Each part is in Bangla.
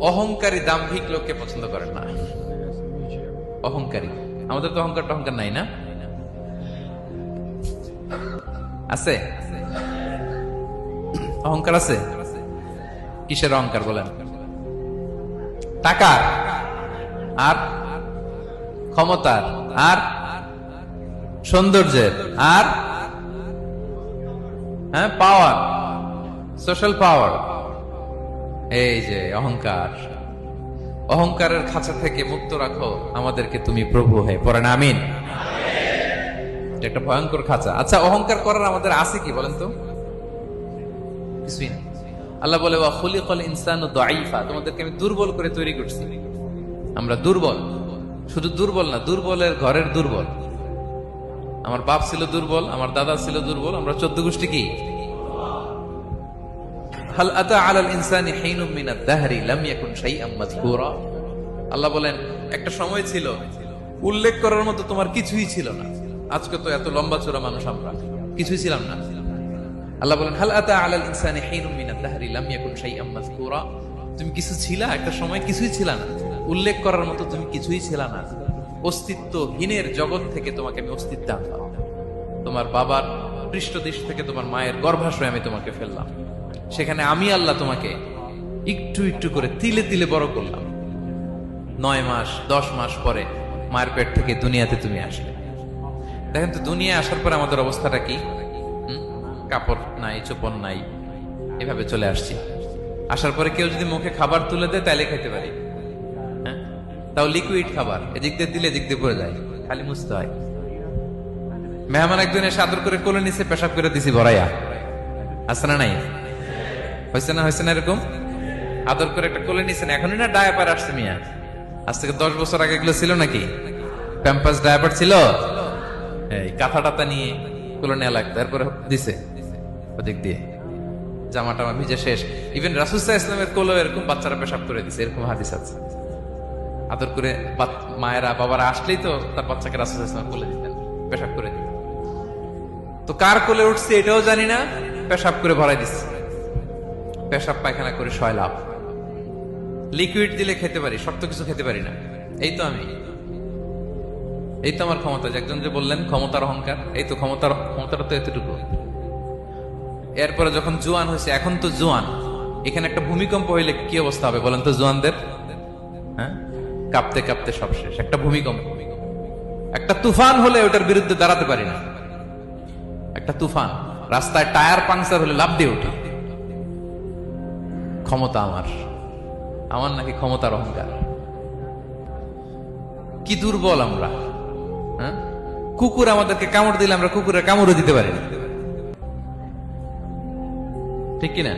অহংকারী দাম্ভিক লোককে পছন্দ করেন না। অহংকারী, আমাদের তো অহংকার টহংকার নাই না? আছে অহংকার? আছে। কিসের অহংকার বলেন? টাকা আর ক্ষমতার আর সৌন্দর্যের আর পাওয়ার, সোশ্যাল পাওয়ার। এই যে অহংকার, অহংকারের খাঁচা থেকে মুক্ত রাখো আমাদেরকে তুমি প্রভু হয়ে। পড়েন আমিন। এটা একটা ভয়ঙ্কর খাঁচা। আচ্ছা, অহংকার করার আমাদের আছে কি বলেন তো? কিছুই না। আল্লাহ বলে ওয়া খুলিকাল ইনসানু দাঈফা, তোমাদেরকে আমি দুর্বল করে তৈরি করছি। আমরা দুর্বল, শুধু দুর্বল না, দুর্বলের ঘরের দুর্বল। আমার বাপ ছিল দুর্বল, আমার দাদা ছিল দুর্বল, আমরা 14 গোষ্ঠী কি? হাল আতা আলাল ইনসানি হিনুম মিনাদ দাহরি লাম ইয়াকুন শাইআম মাযকুরা। আল্লাহ বলেন একটা সময় ছিল উল্লেখ করার মতো তোমার কিছুই ছিল না। আজকে তো এত লম্বা চওড়া মানুষ, আমরা কিছুই ছিলাম না। আল্লাহ বলেন হাল আতা আলাল ইনসানি হিনুম মিনাদ দাহরি লাম ইয়াকুন শাইআম মাযকুরা। তুমি কিছু ছিলা, একটা সময় কিছুই ছিল না, উল্লেখ করার মতো তুমি কিছুই ছিল না। অস্তিত্বহীনের জগৎ থেকে তোমাকে আমি অস্তিত্ব আনলাম। তোমার বাবার পৃষ্ঠদেশ থেকে তোমার মায়ের গর্ভাশয়ে আমি তোমাকে ফেললাম। সেখানে আমি আল্লাহ তোমাকে একটু একটু করে তিলে তিলে বড় করলাম। 9 মাস 10 মাস পরে মায়ের পেট থেকে দুনিয়াতে তুমি আসলে। দেখেন তো দুনিয়া আসার পরে আমাদের অবস্থাটা কি? কাপড় নাই, চোপড় নাই, এভাবে চলে আসছি। আসার পরে কেউ যদি মুখে খাবার তুলে দেয় তাইলে খেতে পারি, তাও লিকুইড খাবার, এদিক দিয়ে দিলে এদিক দিয়ে পড়ে যায়, খালি মুছতে হয়। মেহমান একজন এসে আদর করে কোলে নিচে পেশাব করে দিছি ভরাইয়া, আছে না নাই? হয়েছে না, হয়েছে না? এরকম আদর করে একটা কোলে নিছেন, এখনই না ডায়াপার আসছে মিয়া। আজ থেকে 10 বছর আগে এগুলো ছিল নাকি? প্যাম্পাস ডায়াপার ছিল, এই কাঁথা টাতা নিয়ে কোলে নেওয়া লাগতো, তারপরে দিছে ওদিক দিয়ে জামা টামা ভিজে শেষ। ইভেন রাসূল সাল্লাল্লাহু আলাইহি ওয়াসাল্লামের কোলে এরকম বাচ্চারা পেশাব করে দিছে, এরকম হাদিস আছে। আদর করে মায়েরা বাবারা আসলেই তো তার বাচ্চাকে রাসূল সাল্লাল্লাহু আলাইহি ওয়াসাল্লাম কোলে দিতেন, পেশাব করে দিতেন। তো কার কোলে উঠছে এটাও জানি না, পেশাব করে ভরাই দিচ্ছে। পেশাব পায়খানা করে শয়লাভ। লিকুইড দিলে খেতে পারি, শক্ত কিছু খেতে পারি না। এই তো আমি, এই তো আমার ক্ষমতা। একজন যে বললেন ক্ষমতার অহংকার, এই তো ক্ষমতাটা তো এতটুকু। এরপরে যখন জোয়ান হয়েছে, এখন তো জোয়ান, এখানে একটা ভূমিকম্প হইলে কি অবস্থা হবে বলেন তো জোয়ানদের? কাঁপতে কাঁপতে সব শেষ। একটা ভূমিকম্প, একটা তুফান হলে ওটার বিরুদ্ধে দাঁড়াতে পারি না। একটা তুফান, রাস্তায় টায়ার পাংচার হলে লাফ দিয়ে উঠি। ক্ষমতা আমার, আমার নাকি ক্ষমতার অহংকার? কি দুর্বল আমরা! কুকুর আমাদেরকে কামড় দিলে আমরা কুকুরের কামড়ও দিতে পারি না, ঠিক কিনা?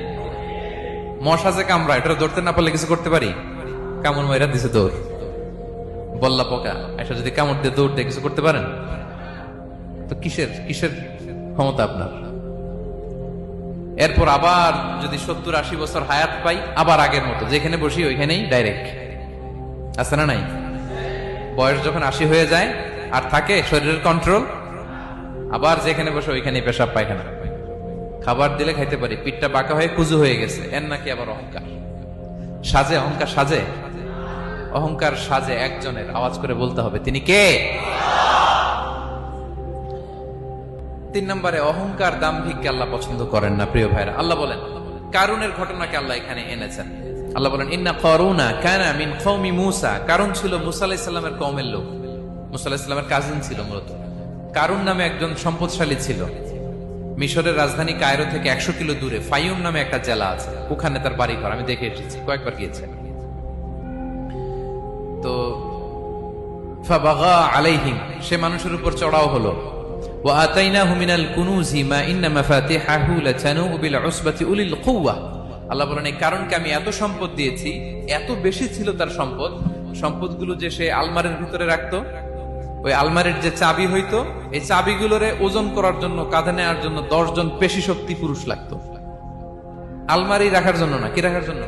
মশা যে কামড়া, এটা ধরতে না পারলে কিছু করতে পারি? কামড় মাইরা দিছে দৌড়। বল্লা পোকা এসে যদি কামড় দিয়ে দৌড় দিয়ে কিছু করতে পারেন? তো কিসের কিসের ক্ষমতা আপনার? এরপর আবার যদি 70-80 বছর হায়াত পাই, আবার আগের মতো যেখানে বসি ওইখানেই ডাইরেক্ট, আছে না নাই? বয়স যখন 80 হয়ে যায় আর থাকে শরীরের কন্ট্রোল, আবার যেখানে বসে ওইখানেই পেশাব পায়খানা। খাবার দিলে খাইতে পারি, পিঠটা বাঁকা হয়ে কুজু হয়ে গেছে, এর নাকি আবার অহংকার? সাজে অহংকার, সাজে অহংকার, সাজে একজনের। আওয়াজ করে বলতে হবে তিনি কে? 3 নম্বরে অহংকার দাম্ভিককে আল্লাহ পছন্দ করেন না। প্রিয় ভাইরা, আল্লাহ বলেন কারুনের ঘটনাকে আল্লাহ এখানে এনেছেন। আল্লাহ বলেন ইন্না কারুনা কানা মিন কওমি মূসা। কারুন ছিল মুসা আলাইহিস সালামের কওমের লোক, মুসা আলাইহিস সালামের কাজিন ছিল মূলত। কারুন নামে একজন সম্পদশালী ছিল। মিশরের রাজধানী কায়রো থেকে 100 কিলো দূরে ফাইয়ুম নামে একটা জেলা আছে, ওখানে তার বাড়ি ঘর। আমি দেখে এসেছি, কয়েকবার গিয়েছি। তো ফাবাগা আলাইহিম, সে মানুষের উপর চড়াও হলো। ওয়া আতাইনাহু মিনাল কুনুজি মা ইন্না মাফাতিহাহু লাতানু বিল উসবাতি উলিল কুওয়া। আল্লাহ বলেন এই কারণকে আমি এত সম্পদ দিয়েছি, এত বেশি ছিল তার সম্পদ, সম্পদগুলো যে সে আলমারির ভিতরে রাখতো, ওই আলমারির যে চাবি হইতো, এই চাবিগুলোরে ওজন করার জন্য, কাঁধে নেওয়ার জন্য 10 জন পেশি শক্তি পুরুষ লাগতো। আলমারি রাখার জন্য না, কি রাখার জন্য?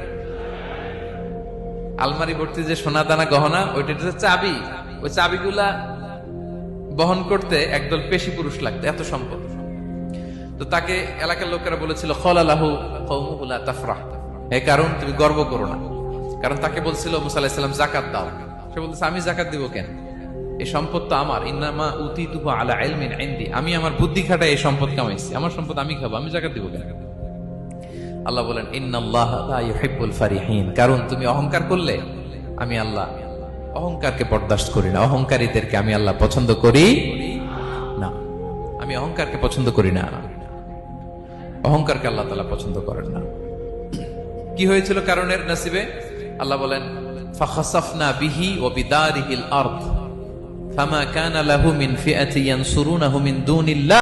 আলমারি ভর্তি যে সোনা দানা গহনা, ওইটার যে চাবি, ওই চাবিগুলা বহন করতে একদল পেশি পুরুষ লাগতো, এত সম্পদ। তো তাকে এলাকার লোকেরা বলেছিল খলালাহু কওমুহু লা তাফরাহ, এই কারণ তুমি গর্ব করো না। কারণ তাকে বলছিল মুসা আলাইহিস সালাম যাকাত দাও, সে বলতেছে আমি যাকাত দিব কেন, এই সম্পদ তো আমার, ইন্নামা উতিতুহু আলা ইলমিন ইনদি, আমি আমার বুদ্ধি খাটায় এই সম্পদ কামাইছি, আমার সম্পদ আমি খাবো, আমি যাকাত দিব কেন? আল্লাহ বলেন ইন্নাল্লাহা লা ইউহিব্বুল ফারিহিন, কারণ তুমি অহংকার করলে আমি আল্লাহ অহংকারকে বরদাস্ত করি না, অহংকারীদেরকে আমি আল্লাহ পছন্দ করি না, আমি অহংকারকে পছন্দ করি না, অহংকারকে আল্লাহ তাআলা পছন্দ করেন না। কি হয়েছিল কারণের নসিবে? আল্লাহ বলেন ফাখাসাফনা বিহি ওয়া বিদারিহিল আরদ ফামা কানা লাহু মিন ফিআতি ইয়ানসুরুনাহু মিন দুনিল্লাহ